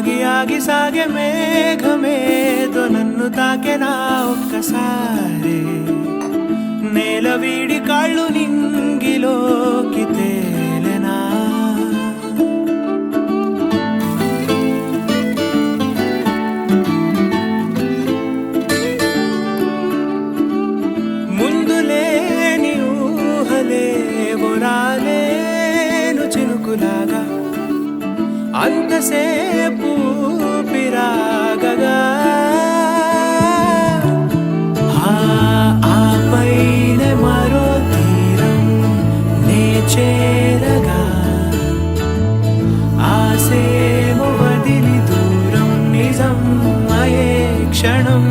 ఆగి ఆగి సాగే మేఘమేదో నన్ను తాకెనా ఒక్కసారి నేల వీడి కాళ్ళు నింగిలోకి తేలెనా ముందు లేని ఊహలేవో రాలేను చినుకులాగా అంతసేపు పిరాగగా ఆపైన మరో తీరం నే చేరగా ఆసేమో వదిలి దూరం నిజం అయే క్షణం